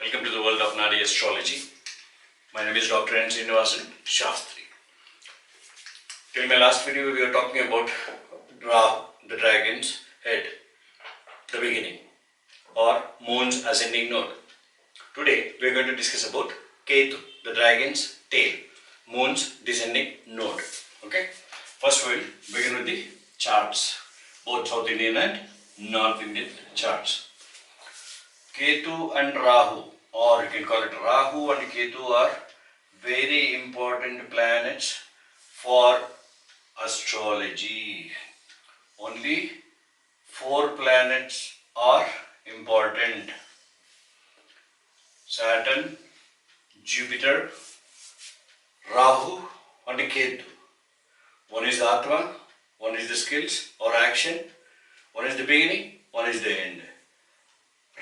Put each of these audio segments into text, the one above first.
Welcome to the world of Naadi Astrology. My name is Dr. Naadi-srinivasan, Shastri. Till my last video, we were talking about Rahu, the dragon's head, the beginning, or moon's ascending node. Today, we are going to discuss about Kethu, the dragon's tail, moon's descending node. Okay. First, we will begin with the charts, both South Indian and North Indian charts. Kethu and Rahu, or you can call it Rahu and Kethu, are very important planets for astrology. Only 4 planets are important: Saturn, Jupiter, Rahu and Kethu. One is the Atma, one is the skills or action, one is the beginning, one is the end.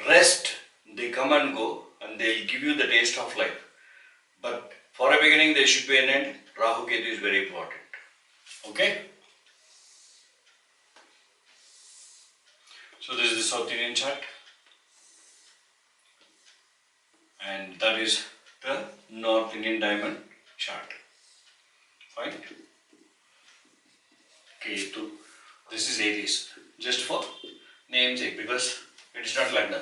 Rest, they come and go and they will give you the taste of life. But for a beginning, there should be an end. Rahu Kethu is very important. Okay? So this is the South Indian chart. And that is the North Indian diamond chart. Fine? Kethu. This is Aries. Just for namesake, because it is not Lagna.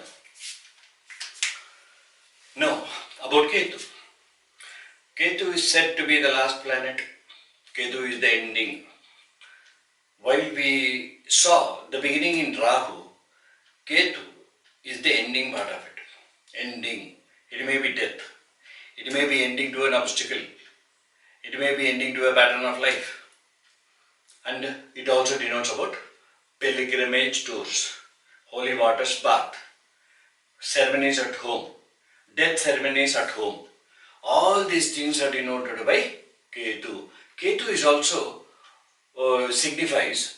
Now, about Kethu. Kethu is said to be the last planet. Kethu is the ending. While we saw the beginning in Rahu, Kethu is the ending part of it. Ending. It may be death. It may be ending to an obstacle. It may be ending to a pattern of life. And it also denotes about pilgrimage tours, holy waters bath, ceremonies at home, death ceremonies at home. All these things are denoted by Kethu. Kethu is also signifies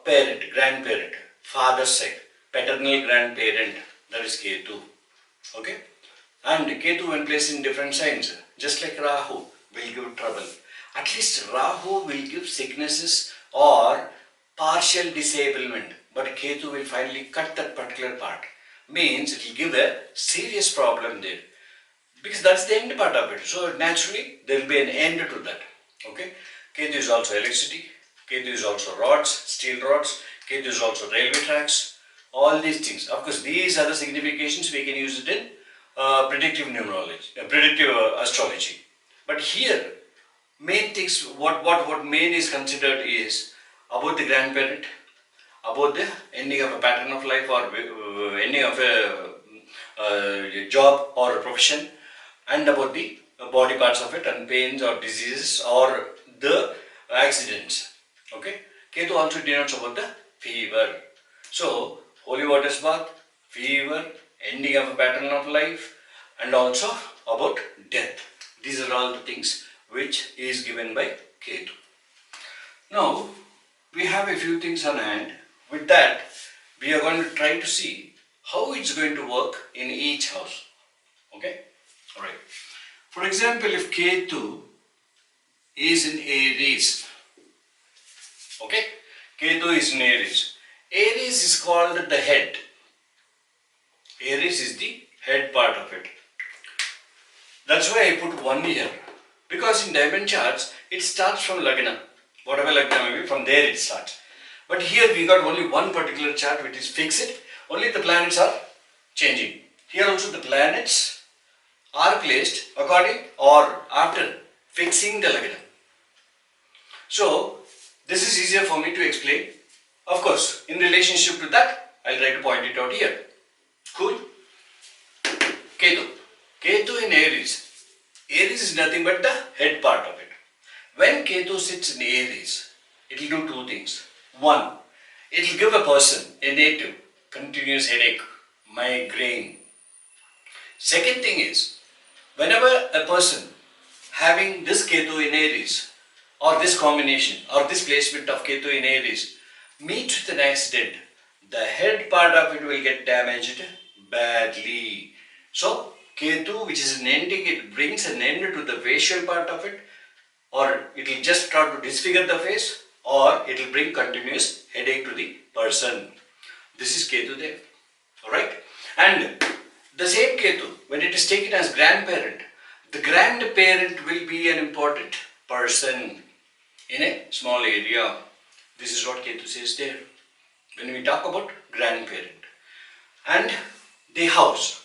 parent, grandparent, father's side, paternal grandparent. That is Kethu. Okay? And Kethu, when placed in different signs, just like Rahu, will give trouble. At least Rahu will give sicknesses or partial disablement, but Kethu will finally cut that particular part. Means it will give a serious problem there, because that's the end part of it. So naturally there will be an end to that. Okay. Kethu is also electricity. Kethu is also rods, steel rods. Kethu is also railway tracks. All these things. Of course, these are the significations. We can use it in predictive numerology, predictive astrology. But here, main things, what main is considered is about the grandparent, about the ending of a pattern of life or ending of a job or a profession, and about the body parts of it and pains or diseases or the accidents. Okay. Kethu also denotes about the fever. So, holy waters bath, fever, ending of a pattern of life, and also about death. These are all the things which is given by Kethu. Now, we have a few things on hand. With that, we are going to try to see how it's going to work in each house. Okay? Alright. For example, if Kethu is in Aries. Okay? Kethu is in Aries. Aries is called the head. Aries is the head part of it. That's why I put 1 year. Because in diamond charts, it starts from Lagna. Whatever Lagna may be, from there it starts. But here we got only one particular chart which is fixed. Only the planets are changing. Here also the planets are placed according or after fixing the Lagna. So, this is easier for me to explain. Of course, in relationship to that, I'll try to point it out here. Cool? Kethu. Kethu in Aries. Aries is nothing but the head part of it. When Kethu sits in Aries, it will do 2 things. 1, it will give a person, a native, continuous headache, migraine. Second thing is, whenever a person having this Kethu in Aries, or this combination, or this placement of Kethu in Aries, meets with an accident, the head part of it will get damaged badly. So, Kethu, which is an ending, it brings an end to the facial part of it, or it will just start to disfigure the face, or it will bring continuous headache to the person. This is Kethu there. Alright. And the same Kethu, when it is taken as grandparent, the grandparent will be an important person in a small area. This is what Kethu says there when we talk about grandparent. And the house.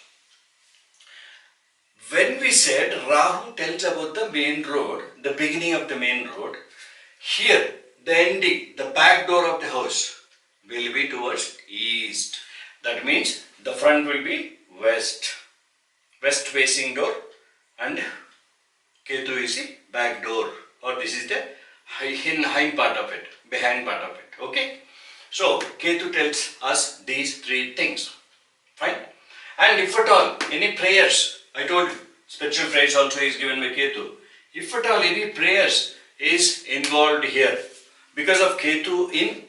When we said Rahu tells about the main road, the beginning of the main road, here the ending, the back door of the house will be towards east. That means the front will be west. West facing door, and Kethu is the back door, or this is the hind part of it, behind part of it. Okay. So Kethu tells us these three things. Fine. And if at all any prayers, I told you, special prayers also is given by Kethu. If at all any prayers is involved here, because of Kethu in,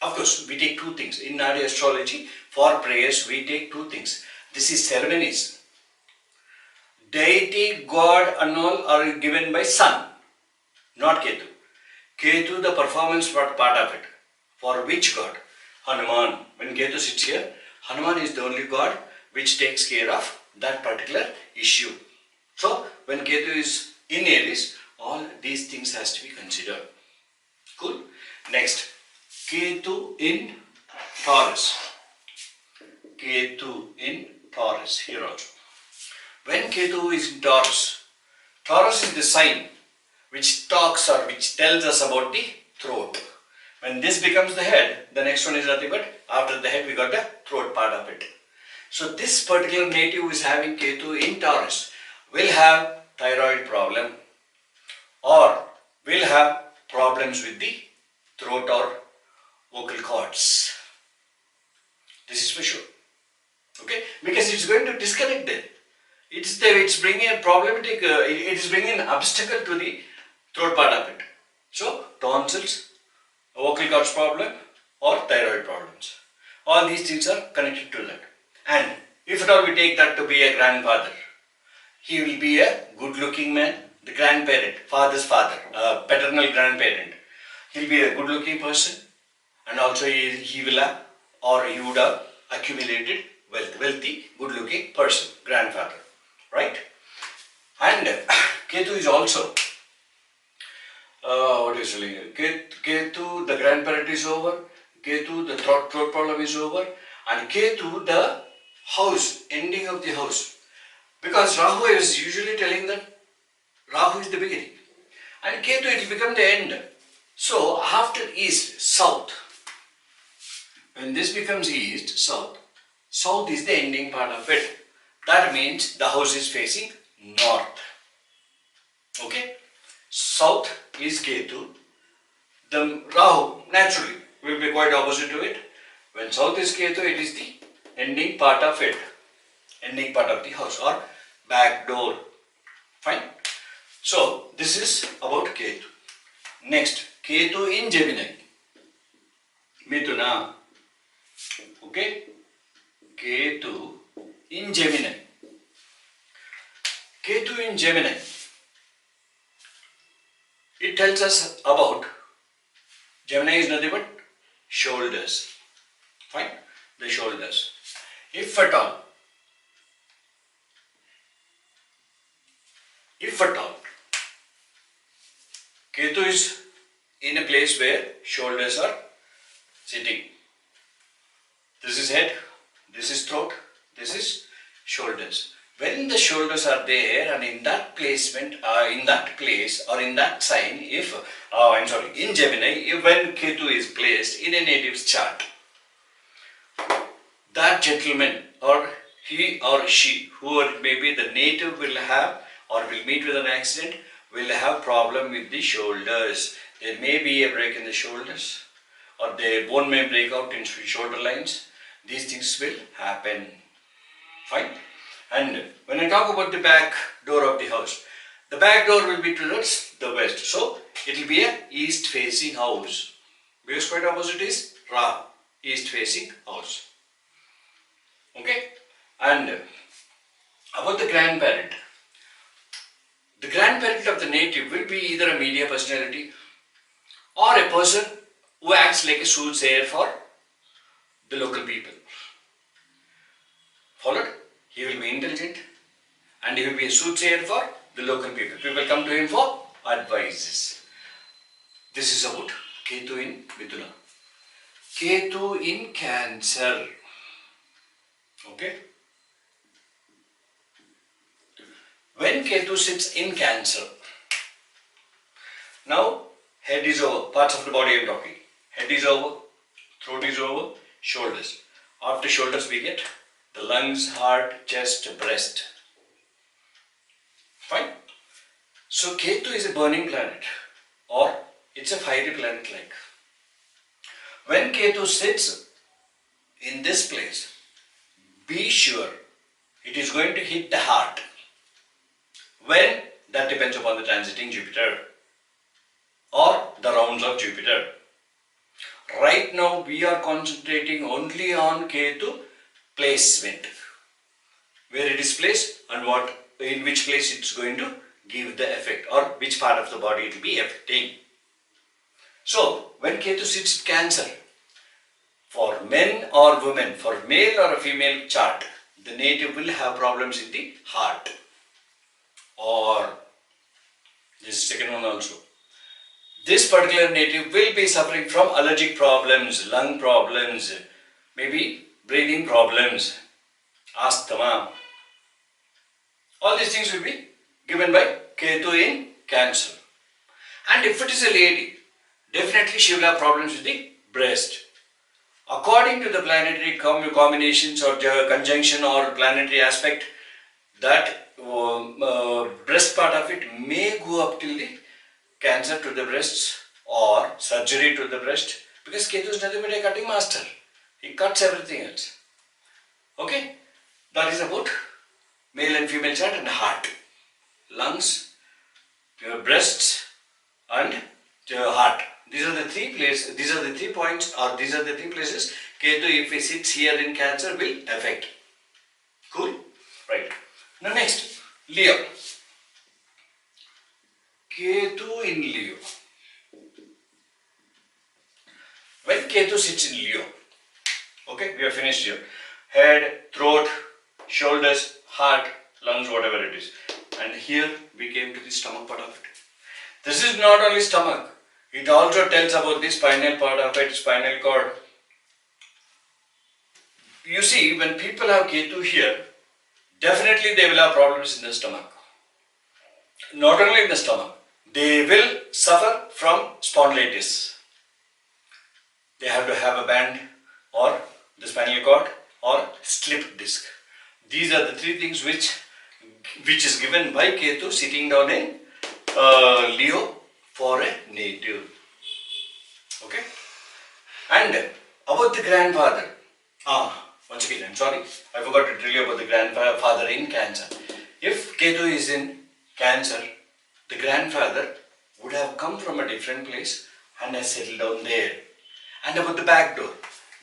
of course, we take two things. In Naadi Astrology, for prayers, we take two things. This is ceremonies. Deity, God and all are given by Sun, not Kethu. Kethu, the performance part of it. For which God? Hanuman. When Kethu sits here, Hanuman is the only God which takes care of that particular issue. So, when Kethu is in Aries, all these things has to be considered. Cool. Next, Kethu in Taurus. Kethu in Taurus, here also. When Kethu is in Taurus, Taurus is the sign which talks or which tells us about the throat. When this becomes the head, the next one is nothing but after the head we got the throat part of it. So this particular native who is having Kethu in Taurus will have thyroid problem or will have problems with the throat or vocal cords. This is for sure. Okay, because it's going to disconnect them. It's bringing a problematic. It is bringing an obstacle to the throat part of it. So tonsils, vocal cords problem, or thyroid problems. All these things are connected to that. And if at all we take that to be a grandfather, he will be a good-looking man. The grandparent, father's father, paternal grandparent. He'll be a good-looking person, and also he will have, or he would have accumulated wealth, wealthy, good-looking person, grandfather, right? And Kethu is also, what is it? Kethu, the grandparent is over. Kethu, the throat problem is over. And Kethu, the house, ending of the house. Because Rahu is usually telling that Rahu is the beginning. And Kethu, it will become the end. So, after east, south. When this becomes east, south. South is the ending part of it. That means the house is facing north. Okay? South is Kethu. The Rahu, naturally, will be quite opposite to it. When south is Kethu, it is the ending part of it. Ending part of the house or back door. Fine? So, this is about Kethu. Next, Kethu in Gemini. Mithuna. Okay? Kethu in Gemini. Kethu in Gemini. It tells us about, Gemini is nothing but shoulders. Fine? The shoulders. If at all, Kethu is in a place where shoulders are sitting. This is head, this is throat, this is shoulders. When the shoulders are there and in that placement, in that place or in that sign, in Gemini, when Kethu is placed in a native's chart, that gentleman or he or she, whoever it may be, the native will have or will meet with an accident, will have problem with the shoulders. There may be a break in the shoulders or their bone may break out in shoulder lines. These things will happen. Fine? And when I talk about the back door of the house, the back door will be towards the west. So, it will be a east facing house. Because quite opposite is Rahu, east facing house. Okay? And about the grandparent. The grandparent of the native will be either a media personality or a person who acts like a soothsayer for the local people. Followed? He will be intelligent and he will be a soothsayer for the local people. People come to him for advices. This is about Kethu in Mithuna. Kethu in Cancer. Okay? When Kethu sits in Cancer, now head is over, parts of the body I am talking. Head is over, throat is over, shoulders. After shoulders we get the lungs, heart, chest, breast. Fine? So Kethu is a burning planet or it's a fiery planet like. When Kethu sits in this place, be sure it is going to hit the heart. When? That depends upon the transiting Jupiter or the rounds of Jupiter. Right now we are concentrating only on Kethu placement, where it is placed and in which place it's going to give the effect or which part of the body it will be affecting. So when Kethu sits in Cancer, for men or women, for male or a female chart, the native will have problems in the heart. Or this second one also. This particular native will be suffering from allergic problems, lung problems, maybe breathing problems, asthma. All these things will be given by Kethu in Cancer. And if it is a lady, definitely she will have problems with the breast. According to the planetary combinations or conjunction or planetary aspect, that breast part of it may go up till the cancer to the breasts or surgery to the breast, because Kethu is nothing but a cutting master. He cuts everything else. Okay? That is about male and female chart and heart. Lungs, breasts and heart. These are the three places, these are the 3 points or these are the 3 places Kethu, if he sits here in Cancer, will affect. Cool? Right. Now next, Leo. Kethu in Leo. When Kethu sits in Leo, okay, we are finished here. Head, throat, shoulders, heart, lungs, whatever it is. And here we came to the stomach part of it. This is not only stomach. It also tells about the spinal part of it, spinal cord. You see, when people have Kethu here, definitely they will have problems in the stomach. Not only in the stomach, they will suffer from spondylitis. They have to have a band or the spinal cord or slip disc. These are the 3 things which is given by Kethu sitting down in Leo for a native. Okay? And about the grandfather. Once again, I'm sorry, I forgot to tell you about the grandfather in Cancer. If Kethu is in Cancer, the grandfather would have come from a different place and has settled down there. And about the back door,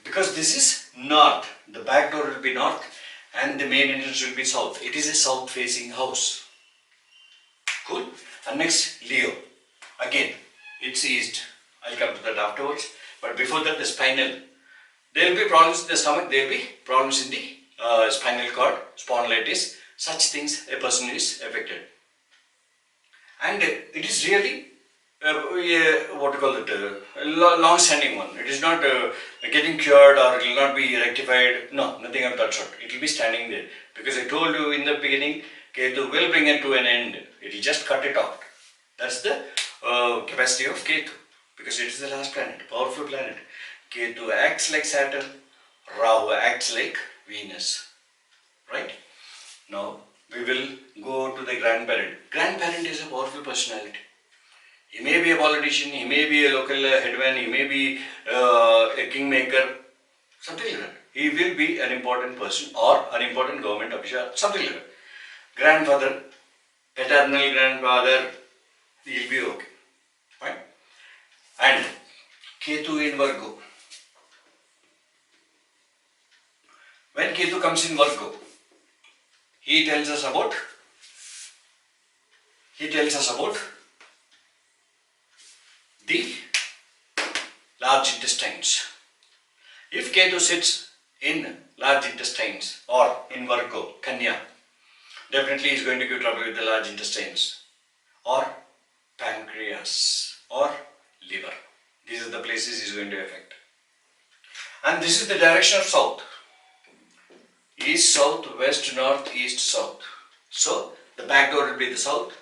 because this is north, the back door will be north and the main entrance will be south. It is a south facing house. Cool? And next, Leo. Again, it's east. I'll come to that afterwards. But before that, the spinal. There will be problems in the stomach, there will be problems in the spinal cord, spondylitis, such things a person is affected. And it is really, long standing one. It is not getting cured or it will not be rectified. No, nothing of that sort. It will be standing there. Because I told you in the beginning, Kethu will bring it to an end. It will just cut it out. That's the capacity of Kethu. Because it is the last planet, powerful planet. Kethu acts like Saturn, Rahu acts like Venus. Right? Now, we will go to the grandparent. Grandparent is a powerful personality. He may be a politician, he may be a local headman, he may be a kingmaker, something like that. He will be an important person or an important government official, something like that. Grandfather, paternal grandfather, he will be okay. Fine? And Kethu in Virgo. When Kethu comes in Virgo, he tells us about the large intestines. If Kethu sits in large intestines or in Virgo, Kanya, definitely is going to give trouble with the large intestines or pancreas or liver. These are the places he is going to affect. And this is the direction of south. East, south, west, north, east, south. So the back door will be the south.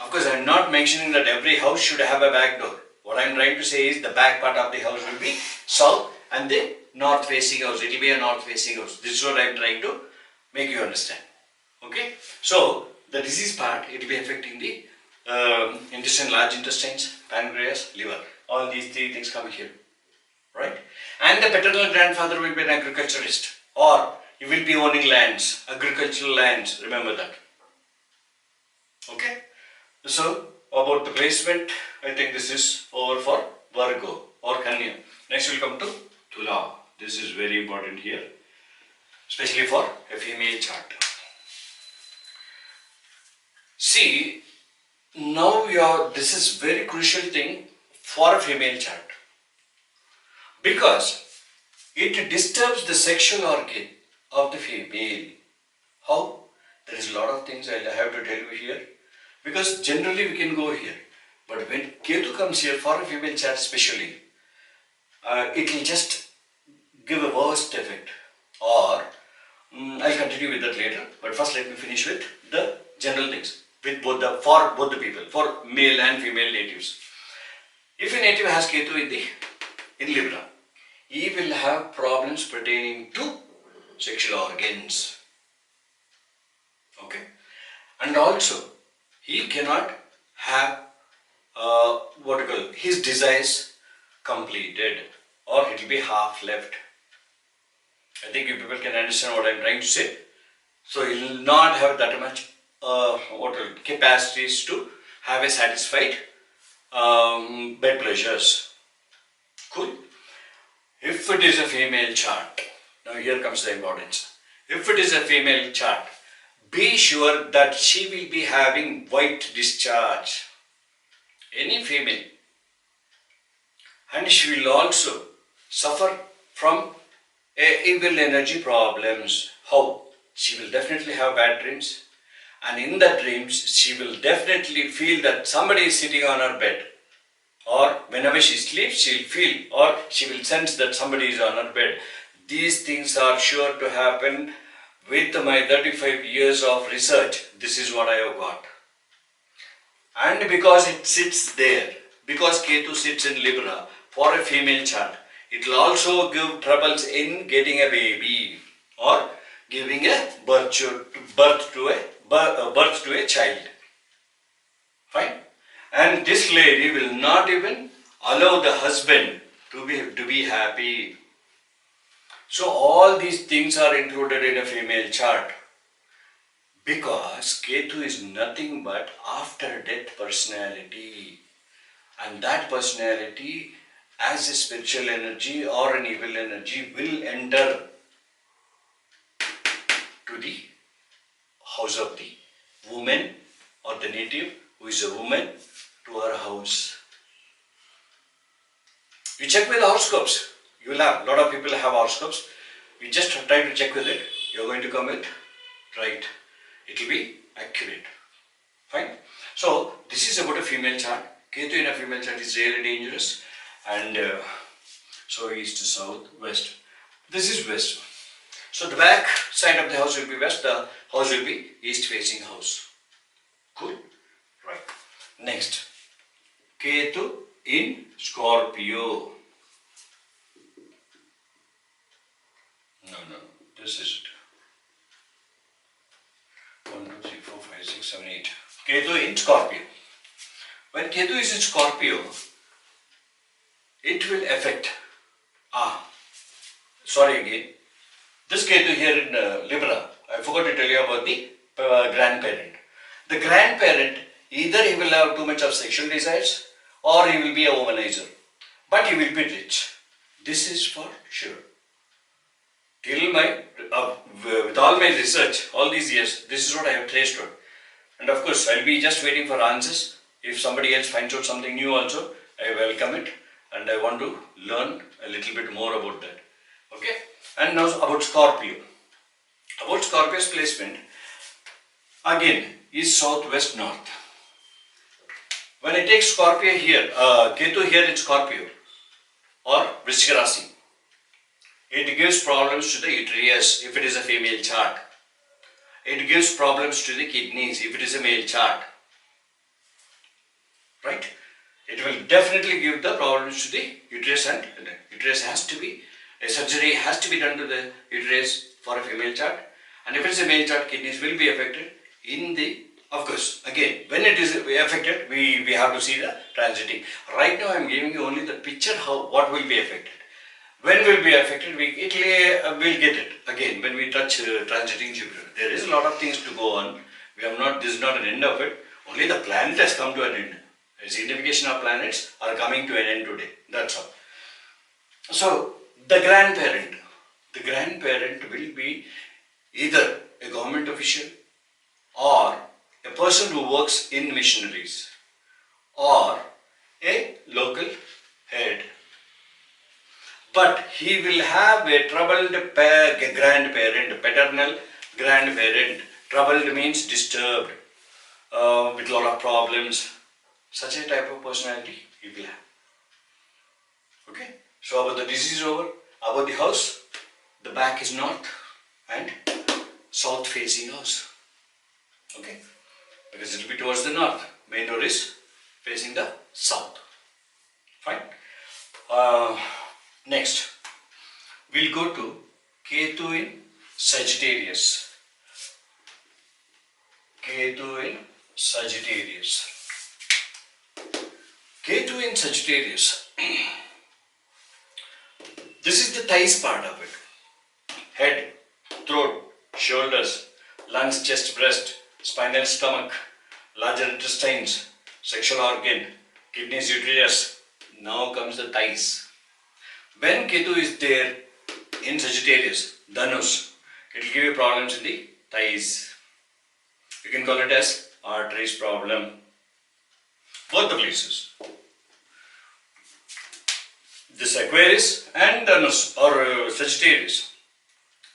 Of course, I am not mentioning that every house should have a back door. What I am trying to say is the back part of the house will be south and the north facing house. It will be a north facing house. This is what I am trying to make you understand. Okay. So the disease part, it will be affecting the intestine, large intestines, pancreas, liver. All these three things come here. Right. And the paternal grandfather will be an agriculturist, or he will be owning lands, agricultural lands. Remember that. Okay. So about the placement, I think this is over for Virgo or Kanya. Next we'll come to Tula. This is very important here, especially for a female chart. See, now this is very crucial thing for a female chart, because it disturbs the sexual organ of the female. How? There is a lot of things I have to tell you here, because generally we can go here, but when Kethu comes here for a female chart especially, it will just give a worst effect. Or I'll continue with that later, but first let me finish with the general things with for both the people, for male and female natives. If a native has Kethu in Libra, he will have problems pertaining to sexual organs. Okay, and also he cannot have his desires completed, or it will be half left. I think you people can understand what I am trying to say. So he will not have that much capacities to have a satisfied bed pleasures. Cool. If it is a female chart, now here comes the importance. If it is a female chart, be sure that she will be having white discharge. Any female. And she will also suffer from evil energy problems. How? She will definitely have bad dreams. And in the dreams, she will definitely feel that somebody is sitting on her bed. Or whenever she sleeps, she will feel, or she will sense that somebody is on her bed. These things are sure to happen. With my 35 years of research, this is what I have got. And because it sits there, because Kethu sits in Libra for a female chart, it will also give troubles in getting a baby or giving a birth to a child. Fine. And this lady will not even allow the husband to be happy. So all these things are included in a female chart, because Kethu is nothing but after death personality, and that personality as a spiritual energy or an evil energy will enter to the house of the woman or the native who is a woman, to her house. You check with horoscopes. You will have, a lot of people have horoscopes. You just try to check with it. You are going to come with right. It will be accurate. Fine. So this is about a female chart. Kethu in a female chart is really dangerous. And so east, south, west. This is west. So the back side of the house will be west. The house will be east facing house. Cool. Right. Next. Kethu in Scorpio. No, this is it. 1, 2, 3, 4, 5, 6, 7, 8. Kethu in Scorpio. When Kethu is in Scorpio, it will affect. Sorry again. This Kethu here in Libra, I forgot to tell you about the grandparent. The grandparent, either he will have too much of sexual desires, or he will be a womanizer. But he will be rich. This is for sure. Till with all my research, all these years, this is what I have traced on. And of course, I'll be just waiting for answers. If somebody else finds out something new also, I welcome it. And I want to learn a little bit more about that. Okay. And now about Scorpio. About Scorpio's placement, again, is southwest north. When I take Scorpio here, Kethu here in Scorpio or Vrishchika Rasi, it gives problems to the uterus if it is a female chart. It gives problems to the kidneys if it is a male chart. Right? It will definitely give the problems to the uterus, and the uterus has to be, a surgery has to be done to the uterus for a female chart. And if it is a male chart, kidneys will be affected in the, of course, again, when it is affected, we have to see the transiting. Right now I am giving you only the picture how what will be affected. When will be affected, we'll get it again when we touch transiting Jupiter. There is a lot of things to go on. We have not, this is not an end of it. Only the planet has come to an end. The signification of planets are coming to an end today. That's all. So the grandparent will be either a government official or a person who works in missionaries or a local head. But he will have a troubled grandparent, paternal grandparent. Troubled means disturbed, with a lot of problems. Such a type of personality he will have. Okay? So about the disease over, about the house, the back is north and south facing house. Okay? Because it will be towards the north. Main door is facing the south. Fine? Next, we'll go to Kethu in Sagittarius. Kethu in Sagittarius. Kethu in Sagittarius. This is the thighs part of it. Head, throat, shoulders, lungs, chest, breast, spinal stomach, larger intestines, sexual organ, kidneys, uterus. Now comes the thighs. When Kethu is there in Sagittarius, Dhanus, it will give you problems in the thighs. You can call it as arteries problem. Both the places. This Aquarius and Dhanus or Sagittarius.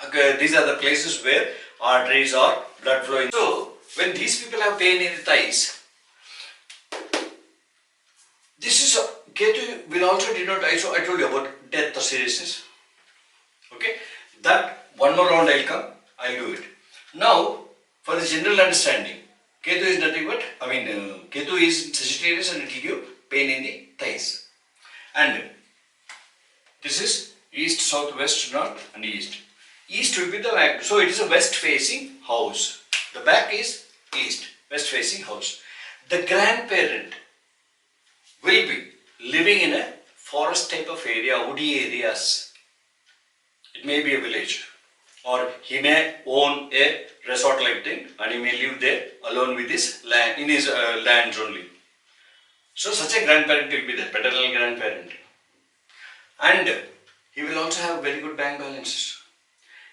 Okay, these are the places where arteries or blood flowing. So, when these people have pain in the thighs, this is Kethu will also denote, I told you about death or seriousness. Okay, that one more round I'll do it. Now, for the general understanding, Kethu is nothing but, Kethu is in Sagittarius and it will give pain in the thighs. And this is east, south, west, north and east. East will be the back. So it is a west facing house. The back is east, west facing house. The grandparent will be living in a forest type of area, woody areas. It may be a village, or he may own a resort like thing and he may live there alone with his land, in his lands only. So such a grandparent will be there, paternal grandparent. And he will also have very good bank balances.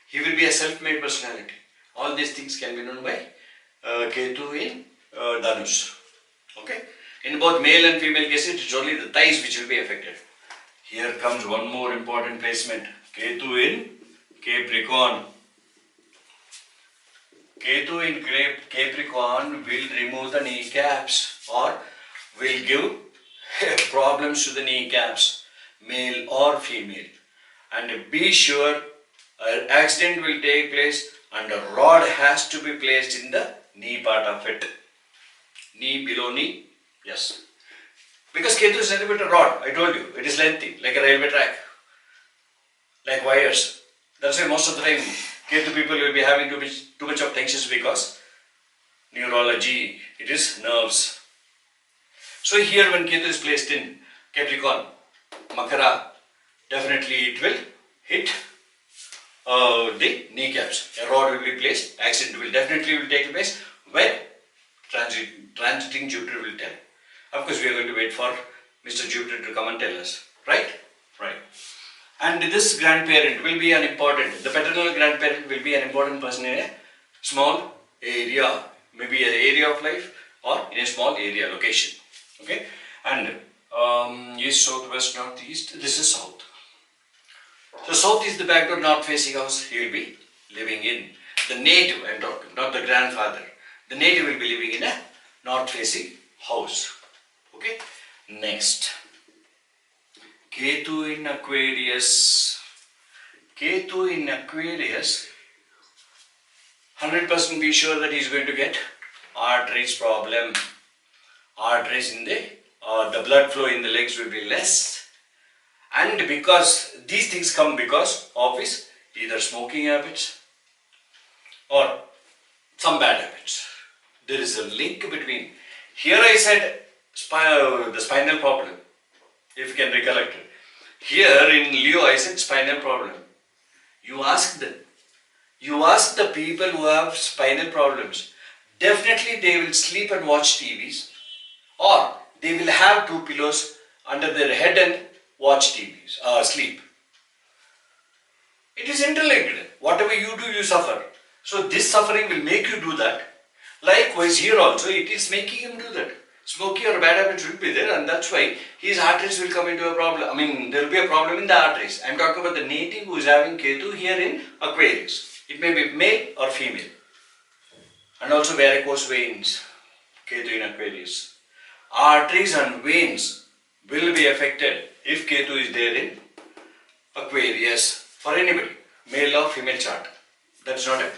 He will be a self-made personality. All these things can be known by Kethu in Dhanus. Okay? In both male and female cases, it is only the thighs which will be affected. Here comes one more important placement. Kethu in Capricorn. Kethu in Capricorn will remove the kneecaps or will give problems to the kneecaps, male or female. And be sure an accident will take place and a rod has to be placed in the knee part of it. Knee, below knee, yes. Because Kethu is nothing but a rod, I told you, it is lengthy, like a railway track, like wires. That's why most of the time Kethu people will be having too much of tensions because neurology, it is nerves. So here when Kethu is placed in Capricorn, Makara, definitely it will hit the kneecaps. A rod will be placed, accident will definitely take place when transiting Jupiter will tell. Of course, we are going to wait for Mr. Jupiter to come and tell us, right? Right. And this grandparent will be an important, the paternal grandparent will be an important person in a small area, maybe an area of life or in a small area, location. Okay? And east, south, west, north, east, this is south. So south is the backward north facing house he will be living in. The native, I am talking, not the grandfather. The native will be living in a north facing house. Okay. Next. Kethu in Aquarius. Kethu in Aquarius, 100% be sure that he is going to get arteries problem. Arteries in the blood flow in the legs will be less. And because these things come because of his either smoking habits or some bad habits. There is a link between. Here I said the spinal problem, if you can recollect it. Here in Leo I said spinal problem. You ask them. You ask the people who have spinal problems. Definitely they will sleep and watch TVs, or they will have two pillows under their head and watch TVs, sleep. It is interlinked. Whatever you do, you suffer. So this suffering will make you do that. Likewise here also, it is making him do that. Smoking or bad habits will be there, and that's why his arteries will come into a problem. I mean, there will be a problem in the arteries. I am talking about the native who is having Kethu here in Aquarius. It may be male or female. And also varicose veins, Kethu in Aquarius. Arteries and veins will be affected if Kethu is there in Aquarius. For anybody, male or female chart. That's not it.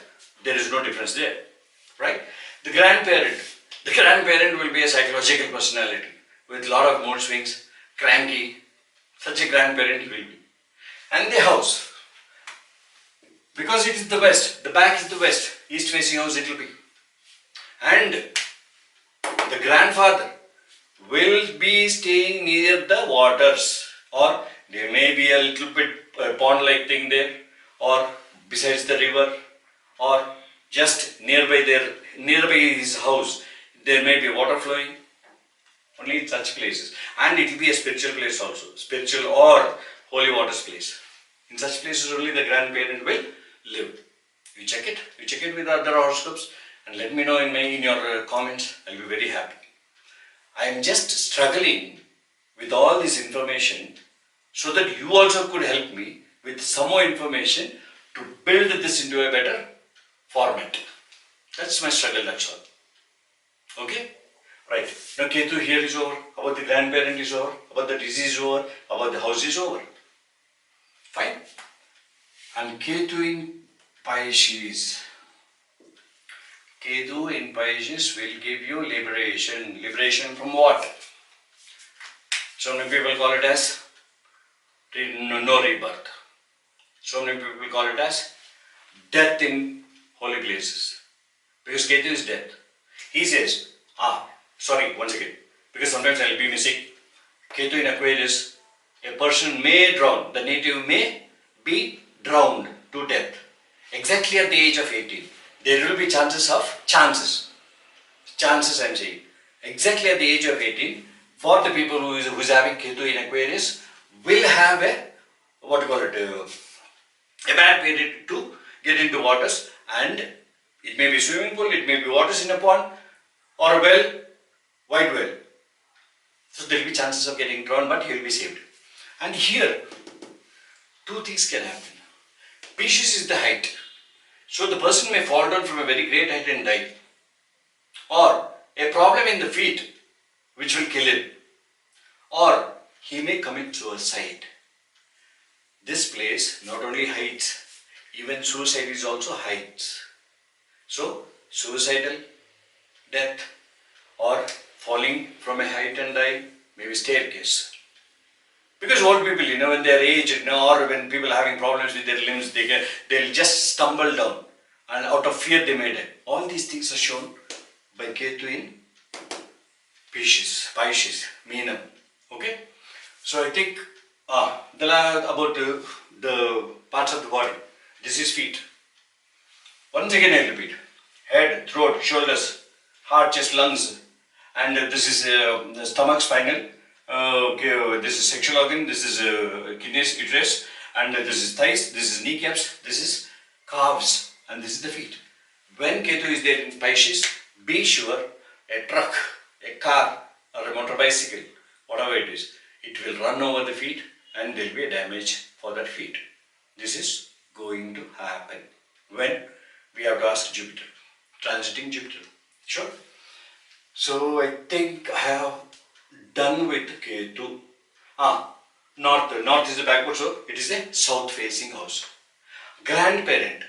There is no difference there. Right? The grandparent will be a psychological personality with lot of mood swings, cranky. Such a grandparent he will be. And the house, because it is the west, the back is the west, east facing house it will be. And the grandfather will be staying near the waters, or there may be a little bit pond like thing there, or besides the river, or just nearby his house there may be water flowing. Only in such places. And it will be a spiritual place also, spiritual or holy waters place. In such places only the grandparent will live. You check it with other horoscopes and let me know in your comments. I'll be very happy. I am just struggling with all this information so that you also could help me with some more information to build this into a better format. That's my struggle, that's all. Okay? Right. Now Kethu here is over, about the grandparent is over, about the disease is over, about the house is over. Fine. And Kethu in Pisces. Kethu in Pisces will give you liberation. Liberation from what? So many people call it as no rebirth. So many people call it as death in holy places. Because Kethu is death. He says, once again, because sometimes I will be missing. Kethu in Aquarius, a person may drown, the native may be drowned to death. Exactly at the age of 18. There will be chances I am saying. Exactly at the age of 18, for the people who is having Kethu in Aquarius, will have a bad period to get into waters, and it may be swimming pool, it may be waters in a pond, or a well, wide well. So there will be chances of getting drowned, but he will be saved. And here, two things can happen. Pisces is the height. So the person may fall down from a very great height and die. Or a problem in the feet, which will kill him. Or he may commit suicide. This place, not only heights, even suicide is also heights. So, suicidal, death, or falling from a height and die, maybe staircase. Because old people, when they are aged, or when people are having problems with their limbs, they'll just stumble down, and out of fear they may die. All these things are shown by Kethu in Pisces, Meenam. Okay? So I think about the parts of the body. This is feet. Once again I repeat. Head, throat, shoulders, heart, chest, lungs, and this is the stomach, spinal. This is sexual organ, this is kidneys, uterus, and this is thighs, this is kneecaps, this is calves, and this is the feet. When Kethu is there in Pisces, be sure a truck, a car, or a motor bicycle, whatever it is, it will run over the feet and there will be a damage for that feet. This is going to happen when we have to ask Jupiter, transiting Jupiter. Sure. So I think I have done with Ketu. North. North is the backward, so it is a south facing house. Grandparent.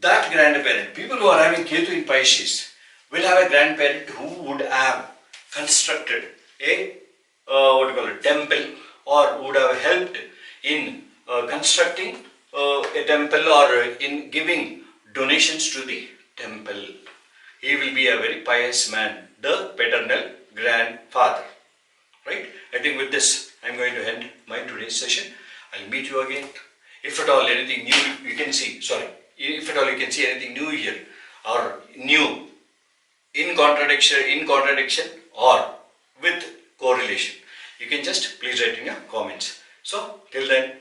That grandparent, people who are having Ketu in Pisces will have a grandparent who would have constructed a temple, or would have helped in constructing a temple, or in giving donations to the temple. He will be a very pious man, the paternal grandfather. Right? I think with this I am going to end my today's session. I'll meet you again. If at all anything new you can see, if at all you can see anything new here, or new in contradiction or with correlation, you can just please write in your comments. So till then,